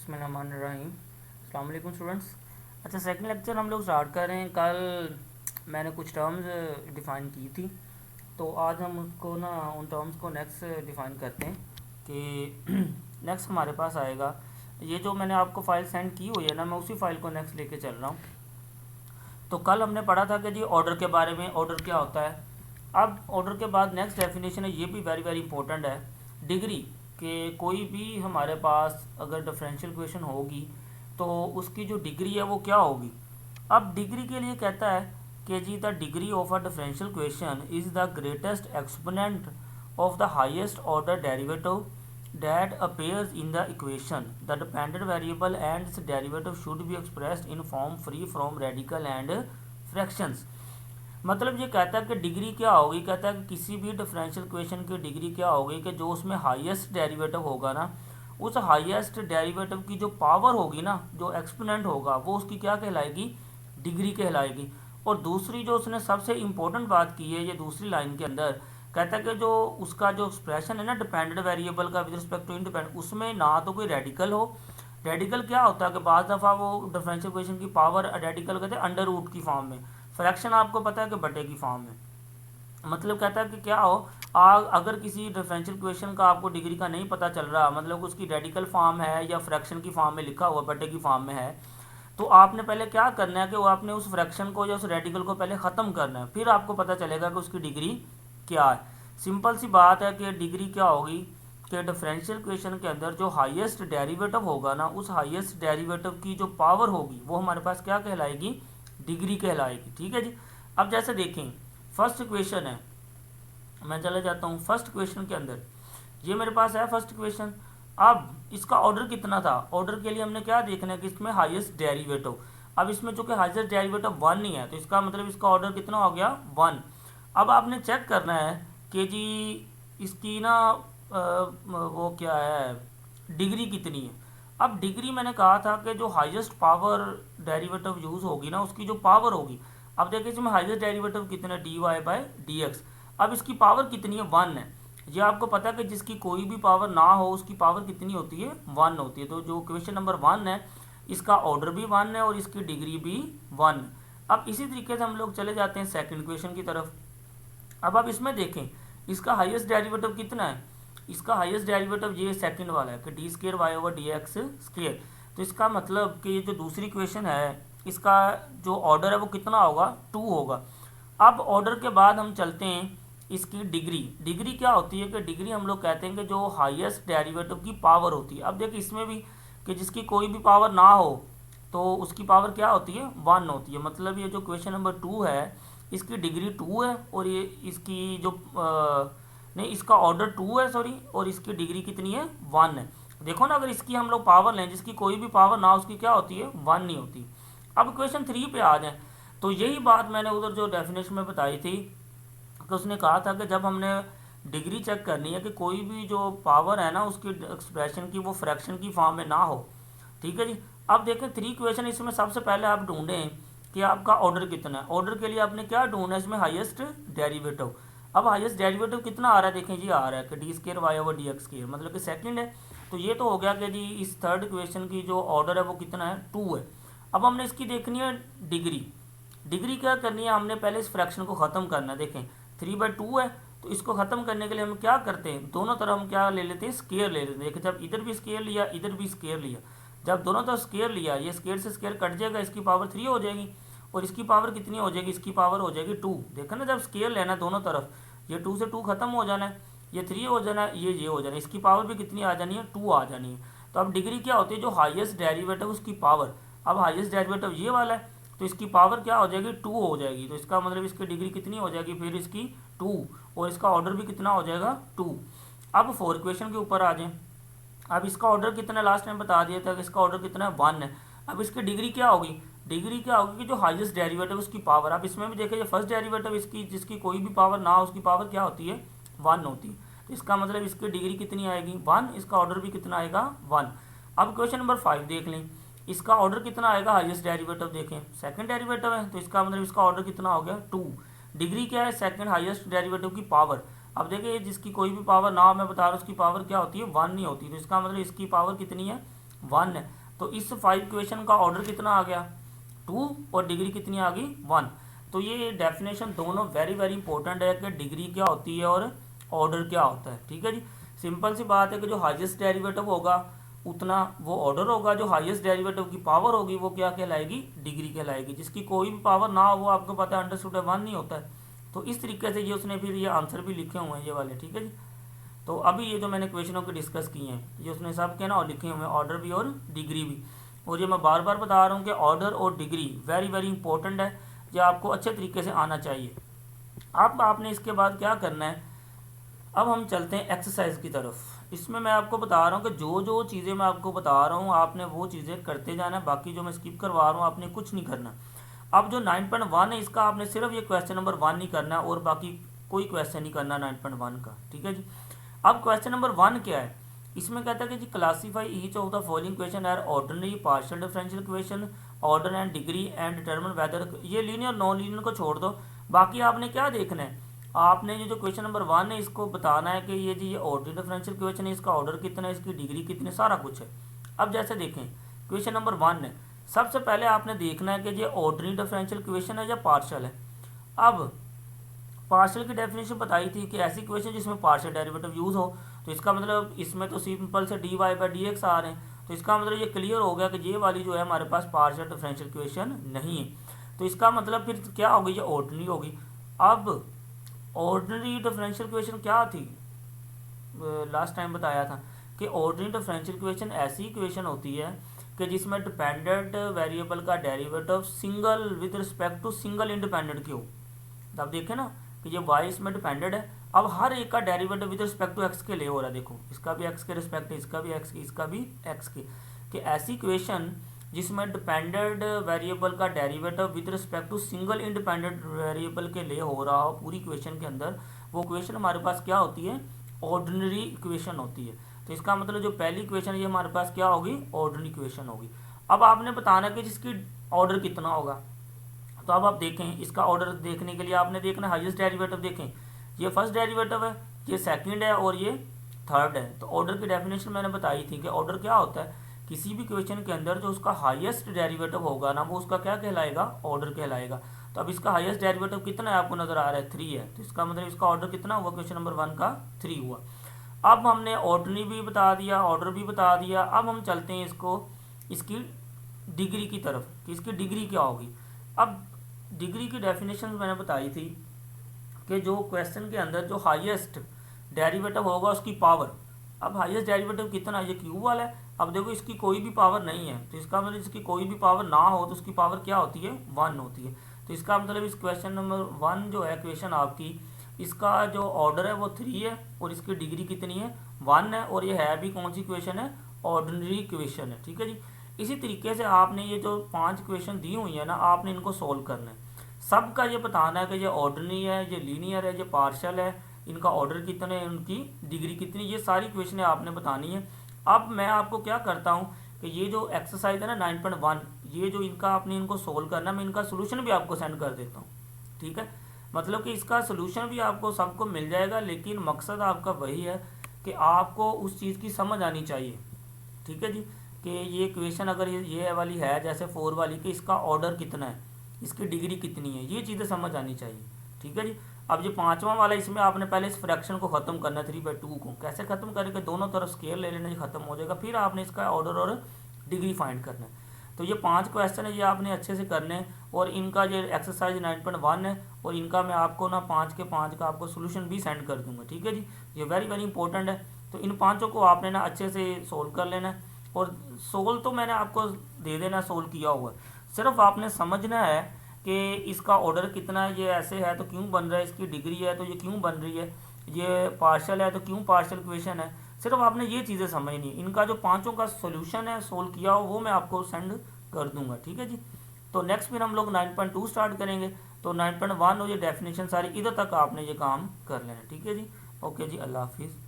बिस्मिल्लाहिर्रहमानिर्रहीम। अस्सलाम वालेकुम स्टूडेंट्स। अच्छा, सेकंड लेक्चर हम लोग स्टार्ट कर रहे हैं। कल मैंने कुछ टर्म्स डिफ़ाइन की थी, तो आज हम उसको ना उन टर्म्स को नेक्स्ट डिफ़ाइन करते हैं कि नेक्स्ट हमारे पास आएगा। ये जो मैंने आपको फ़ाइल सेंड की हुई है ना, मैं उसी फ़ाइल को नेक्स्ट लेके चल रहा हूँ। तो कल हमने पढ़ा था कि जी ऑर्डर के बारे में, ऑर्डर क्या होता है। अब ऑर्डर के बाद नेक्स्ट डेफिनेशन है, ये भी वेरी वेरी इंपॉर्टेंट है, डिग्री। कि कोई भी हमारे पास अगर डिफरेंशियल इक्वेशन होगी तो उसकी जो डिग्री है वो क्या होगी। अब डिग्री के लिए कहता है कि जी the degree of a differential equation is the greatest exponent of the highest order derivative that appears in the equation. The dependent variable and its derivative should be expressed in form free from radical and fractions. मतलब ये कहता है कि degree क्या होगी। कहता है कि किसी भी डिफरेंशियल इक्वेशन की डिग्री क्या होगी कि जो उसमें हाईएस्ट डेरिवेटिव होगा ना, उस हाईएस्ट डेरिवेटिव की जो पावर होगी ना, जो एक्सपोनेंट होगा, वो उसकी क्या कहलाएगी, डिग्री कहलाएगी। और दूसरी जो उसने सबसे इम्पोर्टेंट बात की है ये दूसरी लाइन के अंदर, कहता है कि जो उसका जो एक्सप्रेशन है ना डिपेंडेंट वेरिएबल का विद रिस्पेक्ट टू इंडिपेंडेंट, उसमें ना तो कोई रेडिकल हो। रेडिकल क्या होता है कि बाज़ दफ़ा वो डिफरेंशियल इक्वेशन की पावर रेडिकल कहते हैं अंडर रूट की फॉर्म में, फ्रैक्शन आपको पता है कि बटे की फॉर्म में। मतलब कहता है कि क्या हो, अगर किसी डिफरेंशियल इक्वेशन का आपको डिग्री का नहीं पता चल रहा, मतलब उसकी रेडिकल फॉर्म है या फ्रैक्शन की फॉर्म में लिखा हुआ बटे की फॉर्म में है, तो आपने पहले क्या करना है कि वो आपने उस फ्रैक्शन को या उस रेडिकल को पहले ख़त्म करना है, फिर आपको पता चलेगा कि उसकी डिग्री क्या है। सिंपल सी बात है कि डिग्री क्या होगी कि डिफरेंशियल इक्वेशन के अंदर जो हाईएस्ट डेरिवेटिव होगा ना, उस हाईएस्ट डेरिवेटिव की जो पावर होगी वो हमारे पास क्या कहलाएगी, डिग्री कहलाएगी। ठीक है जी। अब जैसे देखें फर्स्ट इक्वेशन है, मैं चले जाता हूँ फर्स्ट इक्वेशन के अंदर, ये मेरे पास है फर्स्ट इक्वेशन। अब इसका ऑर्डर कितना था, ऑर्डर के लिए हमने क्या देखना है कि इसमें हाईएस्ट डेरिवेटिव। अब इसमें चूंकि हाईएस्ट डेरिवेटिव वन नहीं है, तो इसका मतलब इसका ऑर्डर कितना हो गया, वन। अब आपने चेक करना है कि जी इसकी ना वो क्या है, डिग्री कितनी है। अब डिग्री मैंने कहा था कि जो हाईएस्ट पावर डेरिवेटिव यूज़ होगी ना, उसकी जो पावर होगी। अब देखिए इसमें हाईएस्ट डेरिवेटिव कितना है, D Y by D X. अब इसकी पावर कितनी है, वन है। ये आपको पता है कि जिसकी कोई भी पावर ना हो उसकी पावर कितनी होती है, वन होती है। तो जो क्वेश्चन नंबर वन है इसका ऑर्डर भी वन है और इसकी डिग्री भी वन है। अब इसी तरीके से हम लोग चले जाते हैं सेकंड क्वेश्चन की तरफ। अब आप इसमें देखें इसका हाईएस्ट डेरिवेटिव कितना है, इसका हाईएस्ट डेरिवेटिव ये सेकंड वाला है कि D square Y over D X square. तो इसका मतलब कि ये जो दूसरी क्वेश्चन है इसका जो ऑर्डर है वो कितना होगा, टू होगा। अब ऑर्डर के बाद हम चलते हैं इसकी डिग्री। डिग्री क्या होती है कि डिग्री हम लोग कहते हैं कि जो हाईएस्ट डेरिवेटिव की पावर होती है। अब देखिए इसमें भी कि जिसकी कोई भी पावर ना हो तो उसकी पावर क्या होती है, वन होती है। मतलब ये जो क्वेश्चन नंबर टू है इसकी डिग्री टू है और ये इसकी जो नहीं, इसका ऑर्डर टू है सॉरी, और इसकी डिग्री कितनी है, वन है। देखो ना, अगर इसकी हम लोग पावर लें जिसकी कोई भी पावर ना उसकी क्या होती है, वन नहीं होती। अब क्वेश्चन थ्री पे आ जाए तो यही बात मैंने उधर जो डेफिनेशन में बताई थी कि उसने कहा था कि जब हमने डिग्री चेक करनी है कि कोई भी जो पावर है ना उसकी एक्सप्रेशन की वो फ्रैक्शन की फॉर्म में ना हो। ठीक है जी। अब देखें थ्री क्वेश्चन, इसमें सबसे पहले आप ढूंढें कि आपका ऑर्डर कितना है। ऑर्डर के लिए आपने क्या ढूंढना है, इसमें हाईएस्ट डेरिवेटिव। अब हाईएस्ट डेरिवेटिव कितना आ रहा है, देखें जी आ रहा है कि D square Y over D X square, मतलब कि सेकंड है। तो ये तो हो गया कि जी इस थर्ड क्वेश्चन की जो ऑर्डर है वो कितना है, टू है। अब हमने इसकी देखनी है डिग्री। डिग्री क्या करनी है, हमने पहले इस फ्रैक्शन को ख़त्म करना है। देखें थ्री बाई टू है, तो इसको ख़त्म करने के लिए हम क्या करते हैं, दोनों तरफ हम क्या ले लेते हैं, स्केयर ले लेते हैं। देखिए जब इधर भी स्केयर लिया इधर भी स्केयर लिया, जब दोनों तरफ स्केयर लिया ये स्केयर से स्केयर कट जाएगा, इसकी पावर थ्री हो जाएगी और इसकी पावर कितनी हो जाएगी, इसकी पावर हो जाएगी टू। देखा ना, जब स्केयर लेना दोनों तरफ, ये टू से टू खत्म हो जाना है, ये थ्री हो जाना है, ये हो जाना है, इसकी पावर भी कितनी आ जानी है, टू आ जानी है। तो अब डिग्री क्या होती है, जो हाईएस्ट डेरिवेटिव उसकी पावर। अब हाईएस्ट डेरिवेटिव ये वाला है तो इसकी पावर क्या हो जाएगी, टू हो जाएगी। तो इसका मतलब इसकी डिग्री कितनी हो जाएगी, फिर इसकी टू, और इसका ऑर्डर भी कितना हो जाएगा, टू। अब फोर क्वेश्चन के ऊपर आ जाए। अब इसका ऑर्डर कितना है, लास्ट टाइम बता दिया था कि इसका ऑर्डर कितना है, वन है। अब इसकी डिग्री क्या होगी, डिग्री क्या होगी कि जो हाईएस्ट डेरिवेटिव उसकी पावर। अब इसमें भी देखिए फर्स्ट डेरिवेटिव इसकी जिसकी कोई भी पावर ना हो उसकी पावर क्या होती है, वन होती है। तो इसका मतलब इसकी डिग्री कितनी आएगी, वन। इसका ऑर्डर भी कितना आएगा, वन। अब क्वेश्चन नंबर फाइव देख लें, इसका ऑर्डर कितना आएगा, हाईएस्ट डेरिवेटिव देखें सेकंड डेरिवेटिव है, तो इसका मतलब इसका ऑर्डर कितना हो गया, टू। डिग्री क्या है, सेकंड हाईएस्ट डेरिवेटिव की पावर। अब देखिए जिसकी कोई भी पावर ना हो, मैं बता रहा हूँ उसकी पावर क्या होती है, वन नहीं होती। तो इसका मतलब इसकी पावर कितनी है, 1 है, तो इस 5 क्वेश्चन का ऑर्डर कितना आ गया 2 और डिग्री कितनी आ गई 1। तो ये डेफिनेशन दोनों वेरी वेरी इंपॉर्टेंट है कि डिग्री क्या होती है और ऑर्डर क्या होता है। ठीक है जी, सिंपल सी बात है कि जो हाईएस्ट डेरिवेटिव होगा उतना वो ऑर्डर होगा, जो हाईएस्ट डेरिवेटिव की पावर होगी वो क्या कहलाएगी डिग्री कहलाएगी। जिसकी कोई भी पावर ना हो वो आपको पता है अंडरस्टूड 1 नहीं होता है। तो इस तरीके से ये उसने फिर ये आंसर भी लिखे हुए हैं ये वाले। ठीक है जी, तो अभी ये जो मैंने क्वेश्चनों के डिस्कस किए हैं ये उसने सब के ना और लिखे हुए हैं, ऑर्डर भी और डिग्री भी। और ये मैं बार बार बता रहा हूँ कि ऑर्डर और डिग्री वेरी वेरी इंपॉर्टेंट है, ये आपको अच्छे तरीके से आना चाहिए। अब आपने इसके बाद क्या करना है, अब हम चलते हैं एक्सरसाइज की तरफ। इसमें मैं आपको बता रहा हूँ कि जो जो चीज़ें मैं आपको बता रहा हूँ आपने वो चीज़ें करते जाना है, बाकी जो मैं स्किप करवा रहा हूँ आपने कुछ नहीं करना। अब जो 9.1 है इसका आपने सिर्फ ये क्वेश्चन नंबर 1 नहीं करना है और बाकी कोई क्वेश्चन नहीं करना 9.1 का। ठीक है जी, अब क्वेश्चन नंबर 1 क्या है, इसमें कहता है कि जी classify each of the following question are ordinary partial differential question order and degree and determine whether. ये लीनियर नॉन लीनियर को छोड़ दो, बाकी आपने क्या देखना है, आपने ये जो क्वेश्चन नंबर 1 है इसको बताना है कि ये जी ये ऑर्डिनरी डिफरेंशियल क्वेश्चन है, इसका ऑर्डर कितना है, इसकी डिग्री कितनी, सारा कुछ है। अब जैसे देखें क्वेश्चन नंबर 1 है, सबसे पहले आपने देखना है कि ये ऑर्डिनरी डिफरेंशियल क्वेश्चन है या पार्शियल है। अब पार्शियल की डेफिनेशन बताई थी कि ऐसी क्वेश्चन जिसमें पार्शियल डेरिवेटिव यूज हो, तो इसका मतलब इसमें तो सिंपल से D Y by D X आ रहे हैं, तो इसका मतलब ये क्लियर हो गया कि ये वाली जो है हमारे पास पार्शियल डिफरेंशियल क्वेश्चन नहीं है। तो इसका मतलब फिर क्या होगी, ये ऑर्डिनरी होगी। अब ऑर्डिनरी डिफरेंशियल क्वेश्चन क्या थी, लास्ट टाइम बताया था कि ऑर्डिनरी डिफरेंशियल क्वेश्चन ऐसी क्वेश्चन होती है कि जिसमें डिपेंडेंट वेरिएबल का derivative single with respect to single independent की हो। अब देखें ना कि ये y इसमें डिपेंडेंट है, अब हर एक का derivative with respect to x के लिए हो रहा है। देखो इसका भी x के रिस्पेक्ट है, इसका भी x के, इसका भी x के, कि ऐसी क्वेश्चन जिसमें डिपेंडेंट वेरिएबल का derivative with respect to single independent variable के लिए हो रहा हो पूरी क्वेश्चन के अंदर, वो क्वेश्चन हमारे पास क्या होती है, ऑर्डिनरी इक्वेशन होती है। तो इसका मतलब जो पहली इक्वेशन ये हमारे पास क्या होगी, ऑर्डिनरी इक्वेशन होगी। अब आपने बताना कि जिसकी ऑर्डर कितना होगा, तो अब आप देखें इसका ऑर्डर देखने के लिए आपने देखना हाईएस्ट डेरिवेटिव। देखें ये फर्स्ट डेरिवेटिव है, ये सेकंड है और ये थर्ड है। तो ऑर्डर की डेफिनेशन मैंने बताई थी कि ऑर्डर क्या होता है, किसी भी क्वेश्चन के अंदर जो उसका हाईएस्ट डेरिवेटिव होगा ना वो उसका क्या कहलाएगा, ऑर्डर कहलाएगा। तो अब इसका हाईएस्ट डेरिवेटिव कितना है आपको नजर आ रहा है 3 है, तो इसका मतलब इसका ऑर्डर कितना हुआ, क्वेश्चन नंबर 1 का 3 हुआ। अब हमने ऑर्डनरी भी बता दिया, ऑर्डर भी बता दिया। अब हम चलते हैं इसको इसकी डिग्री की तरफ कि इसकी डिग्री क्या होगी। अब डिग्री की डेफिनेशन मैंने बताई थी कि जो क्वेश्चन के अंदर जो हाईएस्ट डेरिवेटिव होगा उसकी पावर, अब हाईएस्ट डेरिवेटिव कितना है, ये क्यूब वाला है। अब देखो इसकी कोई भी पावर नहीं है, तो इसका मतलब इसकी कोई भी पावर ना हो तो उसकी पावर क्या होती है, 1 होती है। तो इसका मतलब इस क्वेश्चन नंबर 1 जो है क्वेश्चन आपकी, इसका जो ऑर्डर है वो 3 है और इसकी डिग्री कितनी है, 1 है। और ये है भी कौन सी क्वेश्चन है, ऑर्डिनरी क्वेश्चन है। ठीक है जी, इसी तरीके से आपने ये जो 5 क्वेश्चन दी हुई है ना, आपने इनको सोल्व करना है। सबका ये बताना है कि ये ऑर्डिनरी है, ये लीनियर है, ये पार्शियल है, इनका ऑर्डर कितने है, उनकी डिग्री कितनी, ये सारी क्वेश्चन आपने बतानी है। अब मैं आपको क्या करता हूँ कि ये जो एक्सरसाइज है ना 9.1, ये जो इनका आपने इनको सोल्व करना है, मैं इनका सोल्यूशन भी आपको सेंड कर देता हूँ। ठीक है, मतलब कि इसका सोल्यूशन भी आपको सबको मिल जाएगा, लेकिन मकसद आपका वही है कि आपको उस चीज़ की समझ आनी चाहिए। ठीक है जी, कि ये क्वेश्चन अगर ये वाली है जैसे 4 वाली, कि इसका ऑर्डर कितना है, इसकी डिग्री कितनी है, ये चीज़ें समझ आनी चाहिए। ठीक है जी, अब जो 5वां वाला इसमें आपने पहले इस फ्रैक्शन को ख़त्म करना है, 3/2 को कैसे ख़त्म करके दोनों तरफ स्केयर ले लेना, ये ख़त्म हो जाएगा। फिर आपने इसका ऑर्डर और डिग्री फाइंड करना है। तो ये 5 क्वेश्चन है, ये आपने अच्छे से करने हैं। और इनका ये एक्सरसाइज 9.1 है और इनका मैं आपको ना 5 के 5 का आपको सोल्यूशन भी सेंड कर दूंगा। ठीक है जी, ये वेरी वेरी इंपॉर्टेंट है। तो इन 5 को आपने ना अच्छे से सोल्व कर लेना है और सोल्व तो मैंने आपको दे देना, सोल्व किया हुआ। सिर्फ आपने समझना है कि इसका ऑर्डर कितना है, ये ऐसे है तो क्यों बन रहा है, इसकी डिग्री है तो ये क्यों बन रही है, ये पार्शियल है तो क्यों पार्शियल क्वेश्चन है। सिर्फ आपने ये चीज़ें समझनी है। इनका जो 5 का सोल्यूशन है सोल्व किया हो वो मैं आपको सेंड कर दूंगा। ठीक है जी, तो नेक्स्ट फिर हम लोग 9.2 स्टार्ट करेंगे। तो 9.1 और ये डेफिनेशन सारी इधर तक आपने ये काम कर लेना। ठीक है जी, ओके जी, अल्लाह हाफिज़।